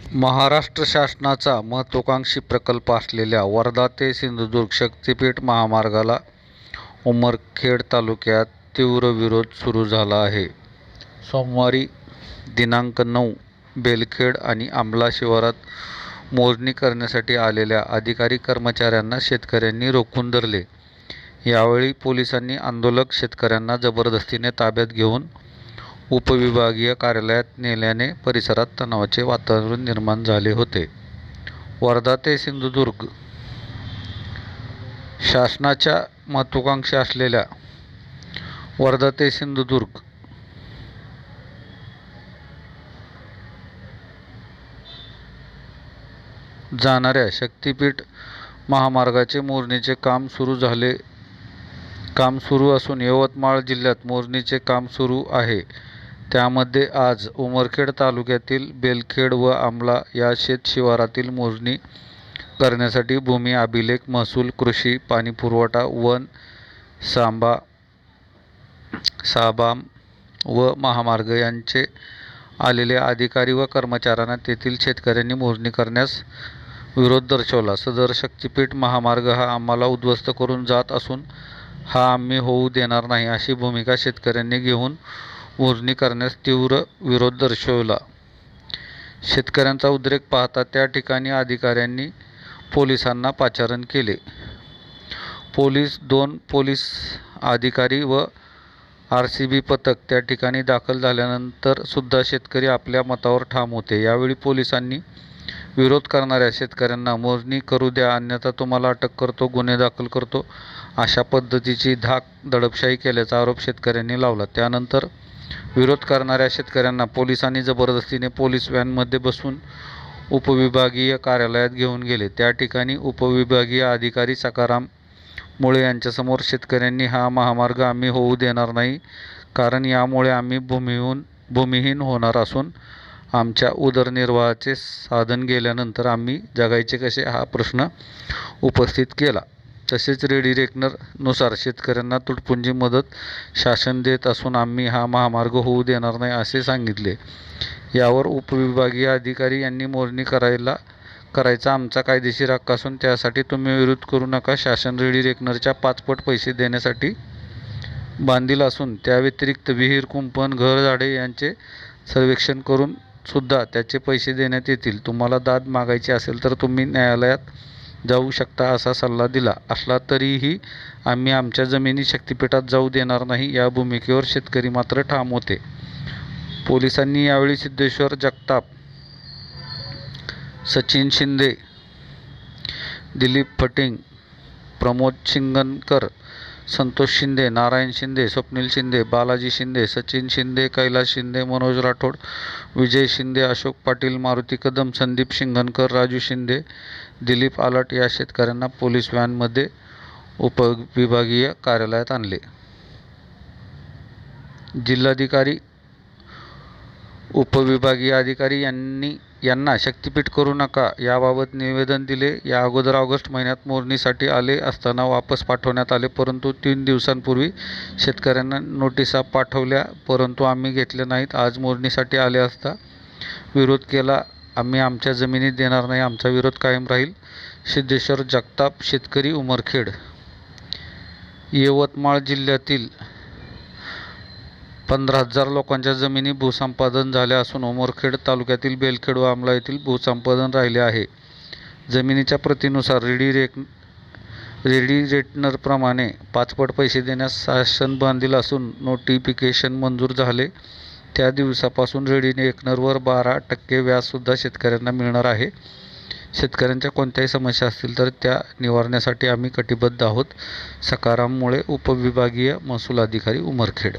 महाराष्ट्र शासनाचा महत्त्वाकांक्षी प्रकल्प असलेल्या वर्धा ते सिंधुदुर्ग शक्तिपीठ महामार्गाला उमरखेड तालुक्यात तीव्र विरोध सुरू झाला आहे. सोमवारी दिनांक 9 बेलखेड आणि आमला शिवारात मोजणी करण्यासाठी आलेल्या अधिकारी कर्मचाऱ्यांना शेतकऱ्यांनी रोखून धरले. यावेळी पोलिसांनी आंदोलक शेतकऱ्यांना जबरदस्तीने ताब्यात घेऊन उपविभागीय कार्यालयात नेल्याने परिसरात तणावाचे वातावरण निर्माण झाले होते. वर्धा ते सिंधुदुर्ग शासनाच्या महत्त्वाकांक्षी असलेल्या वर्धा ते सिंधुदुर्ग जाणाऱ्या शक्तिपीठ महामार्गाचे मोजणीचे काम सुरू असून यवतमाळ जिल्ह्यात मोजणीचे काम सुरू आहे. त्यामध्ये आज उमरखेड तालुक्यातील बेलखेड व आमला या शेत शिवारातील मोजणी करण्यासाठी भूमी अभिलेख, महसूल, कृषी, पाणीपुरवठा, वन, साबाम व महामार्ग यांचे आलेल्या अधिकारी व कर्मचाऱ्यांना तेथील शेतकऱ्यांनी मोजणी करण्यास विरोध दर्शवला. सदर शक्तिपीठ महामार्ग हा आम्हाला उद्ध्वस्त करून जात असून हा आम्ही होऊ देणार नाही अशी भूमिका शेतकऱ्यांनी घेऊन मोजणी करण्यास तीव्र विरोध दर्शवला. शेतकऱ्यांचा उद्रेक पाहता त्या ठिकाणी अधिकाऱ्यांनी पोलिसांना पाचारण केले. 2 पोलीस अधिकारी व RCB पथक त्या ठिकाणी दाखल झाल्यानंतर सुद्धा शेतकरी आपल्या मतावर ठाम होते. यावेळी पोलिसांनी विरोध करणाऱ्या शेतकऱ्यांना मोजणी करू द्या अन्यथा तुम्हाला अटक करतो, गुन्हे दाखल करतो अशा पद्धतीची धाक दडपशाही केल्याचा आरोप शेतकऱ्यांनी लावला. त्यानंतर विरोध करणाऱ्या शेतकऱ्यांना पोलिसांनी जबरदस्तीने पोलीस व्हॅनमध्ये बसवून उपविभागीय कार्यालयात घेऊन गेले. त्या ठिकाणी उपविभागीय अधिकारी सखाराम मुळे यांच्यासमोर शेतकऱ्यांनी हा महामार्ग आम्ही होऊ देणार नाही, कारण यामुळे आम्ही भूमिहीन होणार असून आमच्या उदरनिर्वाहाचे साधन गेल्यानंतर आम्ही जगायचे कसे हा प्रश्न उपस्थित केला. तसेच रेडी रेकनर नुसार शेतकऱ्यांना तुटपुंजी मदत शासन देत असून आम्ही हा महामार्ग होऊ देणार नाही असे सांगितले. यावर उपविभागीय अधिकारी यांनी मोजणी करायचा आमचा कायदेशीर हक्क असून त्यासाठी तुम्ही विरोध करू नका. शासन रेडी रेकनरच्या 5 पट पैसे देण्यासाठी बांधील असून त्या व्यतिरिक्त विहीर, कुंपण, घर, झाडे यांचे सर्वेक्षण करून सुद्धा त्याचे पैसे देण्यात येतील. तुम्हाला दाद मागायची असेल तर तुम्ही न्यायालयात जाऊ शकता असा सल्ला दिला असला तरीही आम्ही आमच्या जमिनी शक्तिपीठात जाऊ देणार नाही या भूमिकेवर शेतकरी मात्र ठाम होते. पोलिसांनी यावेळी सिद्धेश्वर जगताप, सचिन शिंदे, दिलीप फटिंग, प्रमोद शिंगणकर, संतोष शिंदे, नारायण शिंदे, स्वप्नील शिंदे, बालाजी शिंदे, सचिन शिंदे, कैलास शिंदे, मनोज राठोड, विजय शिंदे, अशोक पाटील, मारुती कदम, संदीप शिंगणकर, राजू शिंदे, दिलीप आलट या शेतकऱ्यांना पोलीस व्हॅनमध्ये उपविभागीय कार्यालयात आणले. जिल्हाधिकारी, उपविभागीय अधिकारी यांना शक्तिपीठ करू नका याबाबत निवेदन दिले. या अगोदर ऑगस्ट महिन्यात मोजणीसाठी आले असताना वापस पाठवण्यात आले, परंतु 3 दिवसांपूर्वी शेतकऱ्यांना नोटिसा पाठवल्या परंतु आम्ही घेतल्या नाहीत. आज मोजणीसाठी आले असता विरोध केला. आम्ही आमच्या जमिनी देणार नाही, आमचा विरोध कायम राहील. सिद्धेश्वर जगताप, शेतकरी, उमरखेड. यवतमाळ जिल्ह्यातील 15,000 लोकांच्या जमिनी भूसंपादन झाल्या असून उमरखेड तालुक्यातील बेलखेड व आमला येथील भूसंपादन राहिले आहे. जमिनीच्या प्रतीनुसार रेडी रेकनरप्रमाणे 5 पट पैसे देण्यास शासन बांधील असून नोटिफिकेशन मंजूर झाले त्या दिवसापासून रेडी रेकनरवर 12% व्याजसुद्धा शेतकऱ्यांना मिळणार आहे. शेतकऱ्यांच्या कोणत्याही समस्या असतील तर त्या निवारण्यासाठी आम्ही कटिबद्ध आहोत. सखाराम मुळे, उपविभागीय महसूल अधिकारी, उमरखेड.